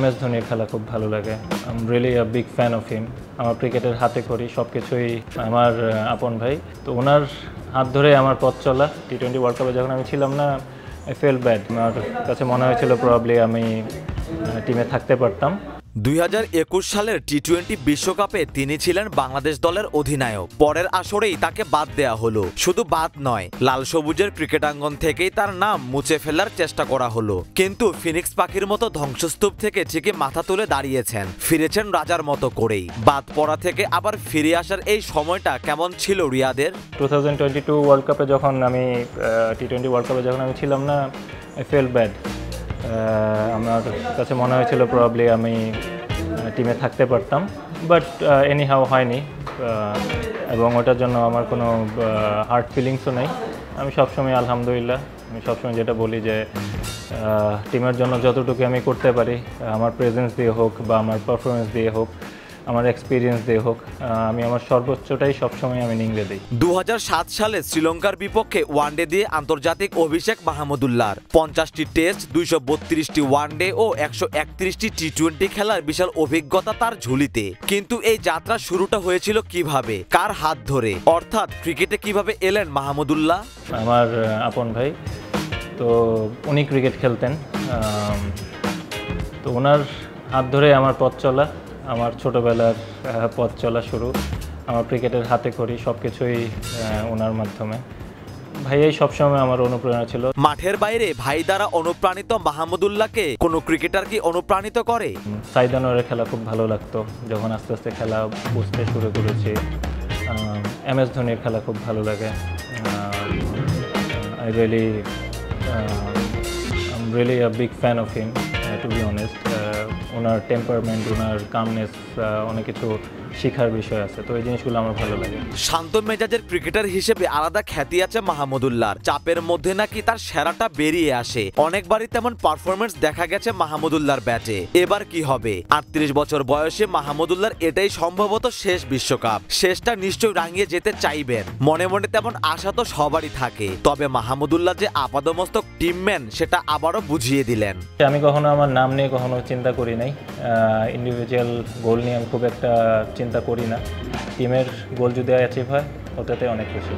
MS ধোনির খেলা খুব ভালো লাগে। I am really a big fan of হিম। আমার ক্রিকেটের হাতে খড়ি সব কিছুই আমার আপন ভাই। তো ওনার হাত ধরে আমার পথ চলা। T20 ওয়ার্ল্ড কাপে যখন আমি ছিলাম না, আই ফেল ব্যাড। আমার কাছে মনে হয়েছিল প্রবাবলি আমি টিমে থাকতে পারতাম। 2021 সালের টি-20 বিশ্বকাপে তিনি ছিলেন বাংলাদেশ দলের অধিনায়ক। পরের আসরেই তাকে বাদ দেয়া হলো। শুধু বাদ নয়, লাল সবুজের ক্রিকেটাঙ্গন থেকেই তার নাম মুছে ফেলার চেষ্টা করা হলো। কিন্তু ফিনিক্স পাখির মতো ধ্বংসস্তূপ থেকে ঠিকই মাথা তুলে দাঁড়িয়েছেন, ফিরেছেন রাজার মতো করেই। বাদ পড়া থেকে আবার ফিরে আসার এই সময়টা কেমন ছিল রিয়াদের? 2022 ওয়ার্ল্ড কাপে যখন আমি T20 ওয়ার্ল্ড কাপে যখন আমি ছিলাম না, আই ফেল ব্যাড। আমার কাছে মনে হয়েছিল প্রবাবলি আমি টিমে থাকতে পারতাম, বাট এনিহাও হয়নি। এবং ওটার জন্য আমার কোনো হার্ট ফিলিংসও নেই। আমি সবসময় আলহামদুলিল্লাহ, আমি সবসময় যেটা বলি যে টিমের জন্য যতটুকু আমি করতে পারি, আমার প্রেজেন্স দিয়ে হোক বা আমার পারফরমেন্স দিয়ে হোক, আমার এক্সপিরিয়েন্স দিয়ে হোক, আমি আমার সর্বোচ্চটাই সবসময় আমি নিংড়ে দিই। 2007 সালে শ্রীলঙ্কার বিপক্ষে ওয়ানডে দিয়ে আন্তর্জাতিক অভিষেক মাহমুদুল্লাহর। 50টি টেস্ট, 232টি ওয়ানডে ও 131টি টি-20 খেলার বিশাল অভিজ্ঞতা তার ঝুলিতে। কিন্তু এই যাত্রা শুরুটা হয়েছিল কিভাবে, কার হাত ধরে, অর্থাৎ ক্রিকেটে কিভাবে এলেন মাহমুদুল্লাহ? আমার আপন ভাই, তো উনি ক্রিকেট খেলতেন। তো ওনার হাত ধরে আমার পথ চলা, আমার ছোটোবেলার পথ চলা শুরু। আমার ক্রিকেটের হাতে খড়ি সব কিছুই ওনার মাধ্যমে। ভাইয়াই সবসময় আমার অনুপ্রেরণা ছিল। মাঠের বাইরে ভাই দ্বারা অনুপ্রাণিত মাহমুদুল্লাহকে কোনো ক্রিকেটার কি অনুপ্রাণিত করে? সাইদ আনোয়ারের খেলা খুব ভালো লাগতো যখন আস্তে আস্তে খেলা বুঝতে শুরু করেছি। MS ধোনির খেলা খুব ভালো লাগে। I really a big fan of him, to be honest. ওনার টেম্পারমেন্ট, ওনার কামনেস, অনেক কিছু শিখার বিষয় আছে, তো এই জিনিসগুলো আমার ভালো লাগে। শান্ত মেজাজের ক্রিকেটার হিসেবে আলাদা খ্যাতি আছে মাহমুদুল্লাহর। চাপের মধ্যে নাকি তার সেরাটা বেরিয়ে আসে। অনেকবারই তেমন পারফরমেন্স দেখা গেছে মাহমুদুল্লাহর ব্যাটে। এবার কি হবে? 38 বছর বয়সে মাহমুদুল্লাহর এটাই সম্ভবত শেষ বিশ্বকাপ। শেষটা নিশ্চয়ই রাঙিয়ে যেতে চাইবেন, মনে মনে তেমন আশা তো সবারই থাকে। তবে মাহমুদুল্লাহ যে আপাদমস্তক টিমম্যান, সেটা আবারও বুঝিয়ে দিলেন। আমি কখনো আমার নাম নিয়ে কখনো চিন্তা করি নাই। ইন্ডিভিজুয়াল গোল নিয়ে আমি খুব একটা চিন্তা করি না। টিমের গোল যদি অ্যাচিভ হয়, ওটাতে অনেক খুশি।